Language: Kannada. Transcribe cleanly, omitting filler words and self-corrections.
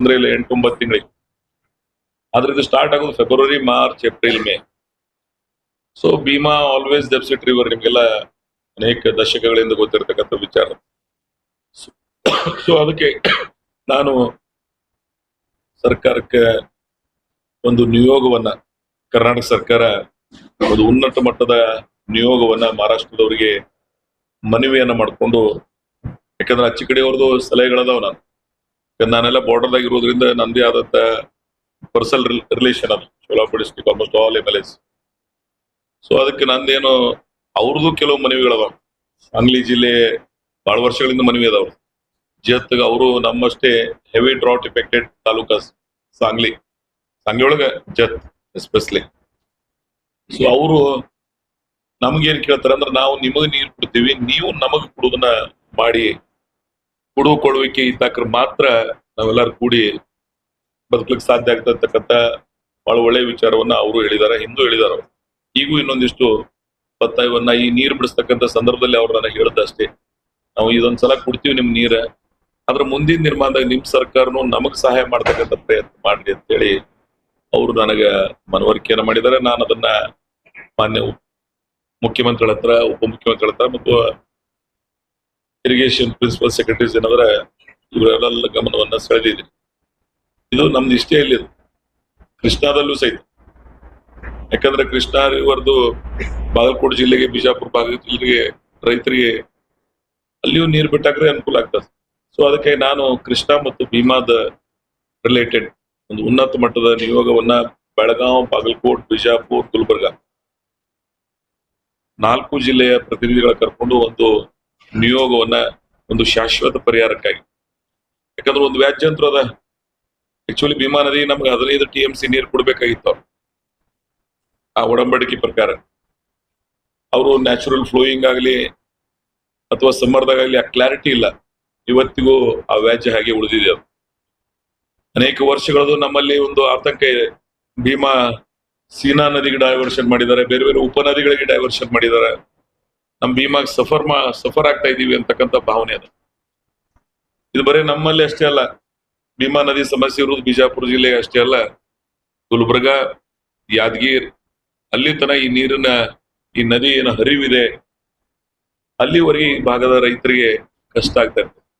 ಅಂದ್ರೆ ಇಲ್ಲ 8-9 ತಿಂಗಳಿಗೆ. ಆದ್ರೆ ಇದು ಸ್ಟಾರ್ಟ್ ಆಗೋದು February, March, April, May. So Bhima always deficit river, ನಿಮ್ಗೆಲ್ಲ ಅನೇಕ ದಶಕಗಳಿಂದ ಗೊತ್ತಿರತಕ್ಕಂಥ ವಿಚಾರ. ಸೊ ಅದಕ್ಕೆ ನಾನು ಸರ್ಕಾರಕ್ಕೆ ಒಂದು ನಿಯೋಗವನ್ನ, ಕರ್ನಾಟಕ ಸರ್ಕಾರ ಒಂದು ಉನ್ನತ ಮಟ್ಟದ ನಿಯೋಗವನ್ನ ಮಹಾರಾಷ್ಟ್ರದವರಿಗೆ ಮನವಿಯನ್ನ ಮಾಡಿಕೊಂಡು, ಯಾಕಂದ್ರೆ ಅಚ್ಚಿ ಕಡೆಯವ್ರದ್ದು ಸಲಹೆಗಳದಾವ. ನಾನೆಲ್ಲ ಬಾರ್ಡರ್ದಾಗ ಇರೋದ್ರಿಂದ ನಂದೇ ಆದಂತ ಪರ್ಸನಲ್ ರಿಲೇಷನ್ ಅದು Solapur district almost all MLAs. So ಅದಕ್ಕೆ ನಂದೇನು ಅವ್ರದ್ದು ಕೆಲವು ಮನವಿಗಳದಾವ. ಸಾಂಗ್ಲಿ ಜಿಲ್ಲೆ ಬಹಳ ವರ್ಷಗಳಿಂದ ಮನವಿ ಅದಾವ್ರು. ಜೊತೆಗೆ ಅವರು ನಮ್ಮಷ್ಟೇ heavy drought affected talukas Sangli ಒಳಗ ಜತ್ ಎಸ್ಪೆಷಲಿ. ಸೊ ಅವರು ನಮ್ಗೇನ್ ಕೇಳ್ತಾರ ಅಂದ್ರೆ, ನಾವು ನಿಮಗ್ ನೀರು ಕೊಡ್ತೀವಿ, ನೀವು ನಮಗ್ ಕೊಡುದನ್ನ ಮಾಡಿ, ಕೊಡುವಿಕೆ ಇದ್ದಾಕ್ರ ಮಾತ್ರ ನಾವೆಲ್ಲರೂ ಕೂಡಿ ಬದುಕಲಿಕ್ಕೆ ಸಾಧ್ಯ ಆಗ್ತಕ್ಕಂಥ ಬಹಳ ಒಳ್ಳೆಯ ವಿಚಾರವನ್ನ ಅವರು ಹೇಳಿದಾರೆ, ಹಿಂದೂ ಹೇಳಿದಾರ. ಈಗೂ ಇನ್ನೊಂದಿಷ್ಟು ಒತ್ತಾಯವನ್ನ ಈ ನೀರು ಬಿಡಿಸ್ತಕ್ಕಂಥ ಸಂದರ್ಭದಲ್ಲಿ ಅವ್ರು ನನಗೆ ಹೇಳ್ದಷ್ಟೇ, ನಾವು ಇದೊಂದ್ಸಲ ಕೊಡ್ತೀವಿ ನಿಮ್ ನೀರ, ಅದ್ರ ಮುಂದಿನ ನಿರ್ಮಾಣದಾಗ ನಿಮ್ ಸರ್ಕಾರನು ನಮಗ್ ಸಹಾಯ ಮಾಡ್ತಕ್ಕಂಥ ಪ್ರಯತ್ನ ಮಾಡ್ಲಿ ಅಂತ ಹೇಳಿ ಅವರು ನನಗ ಮನವರಿಕೆಯನ್ನ ಮಾಡಿದ್ದಾರೆ. ನಾನು ಅದನ್ನ ಮಾನ್ಯ ಮುಖ್ಯಮಂತ್ರಿಗಳ ಹತ್ರ, ಉಪಮುಖ್ಯಮಂತ್ರಿಗಳ ಹತ್ರ ಮತ್ತು ಇರಿಗೇಷನ್ ಪ್ರಿನ್ಸಿಪಲ್ ಸೆಕ್ರೆಟರೀಸ್ ಏನಾದ್ರೆ ಇವರೆಲ್ಲ ಗಮನವನ್ನ ಸೆಳೆದಿದ್ದೀನಿ. ಇದು ನಮ್ದು ಇಷ್ಟೇ ಇಲ್ಲಿ ಕೃಷ್ಣಾದಲ್ಲೂ ಸಹಿತ, ಯಾಕಂದ್ರೆ ಕೃಷ್ಣಾ ರಿವರ್ದು ಬಾಗಲಕೋಟೆ ಜಿಲ್ಲೆಗೆ, ಬಿಜಾಪುರ ಭಾಗದ ಜಿಲ್ಲೆಗೆ ರೈತರಿಗೆ ಅಲ್ಲಿಯೂ ನೀರು ಬಿಟ್ಟಾಕ್ರೆ ಅನುಕೂಲ ಆಗ್ತದೆ. ಸೊ ಅದಕ್ಕೆ ನಾನು ಕೃಷ್ಣಾ ಮತ್ತು ಭೀಮಾದ ರಿಲೇಟೆಡ್ ಒಂದು ಉನ್ನತ ಮಟ್ಟದ ನಿಯೋಗವನ್ನ ಬೆಳಗಾವ್, ಬಾಗಲಕೋಟ್, ಬಿಜಾಪುರ್, ಗುಲ್ಬರ್ಗ 4 ಜಿಲ್ಲೆಯ ಪ್ರತಿನಿಧಿಗಳ ಕರ್ಕೊಂಡು ಒಂದು ನಿಯೋಗವನ್ನ ಒಂದು ಶಾಶ್ವತ ಪರಿಹಾರಕ್ಕಾಗಿ, ಯಾಕಂದ್ರೆ ಒಂದು ವ್ಯಾಜ್ಯಂತ್ರ ಅದ. ಆಕ್ಚುಲಿ ಭೀಮಾ ನದಿ ನಮ್ಗೆ 15 TMC ನೀರು ಕೊಡ್ಬೇಕಾಗಿತ್ತು. ಆ ಒಡಂಬಡಿಕೆ ಪ್ರಕಾರ ಅವರು ನ್ಯಾಚುರಲ್ ಫ್ಲೋಯಿಂಗ್ ಆಗಲಿ ಅಥವಾ ಸಮ್ಮರ್ದಾಗಲಿ ಆ ಕ್ಲಾರಿಟಿ ಇಲ್ಲ. ಇವತ್ತಿಗೂ ಆ ವ್ಯಾಜ್ಯ ಹಾಗೆ ಉಳಿದಿದೆ. ಅದು ಅನೇಕ ವರ್ಷಗಳದು ನಮ್ಮಲ್ಲಿ ಒಂದು ಆತಂಕ ಇದೆ. ಭೀಮಾ ಸೀನಾ ನದಿಗೆ ಡೈವರ್ಷನ್ ಮಾಡಿದ್ದಾರೆ, ಬೇರೆ ಬೇರೆ ಉಪನದಿಗಳಿಗೆ ಡೈವರ್ಷನ್ ಮಾಡಿದ್ದಾರೆ. ನಮ್ ಭೀಮಾಗ್ ಸಫರ್ ಆಗ್ತಾ ಇದೀವಿ ಅಂತಕ್ಕಂಥ ಭಾವನೆ ಅದು. ಇದು ಬರೀ ನಮ್ಮಲ್ಲಿ ಅಷ್ಟೇ ಅಲ್ಲ, ಭೀಮಾ ನದಿ ಸಮಸ್ಯೆ ಇರುವುದು ಬಿಜಾಪುರ ಜಿಲ್ಲೆ ಅಷ್ಟೇ ಅಲ್ಲ, ಗುಲ್ಬರ್ಗ, ಯಾದಗಿರ್ ಅಲ್ಲಿ ತನ ಈ ನದಿ ಏನು ಹರಿವಿದೆ ಅಲ್ಲಿವರೆಗೆ ಈ ಭಾಗದ ರೈತರಿಗೆ ಕಷ್ಟ ಆಗ್ತಾ ಇರ್ತದೆ.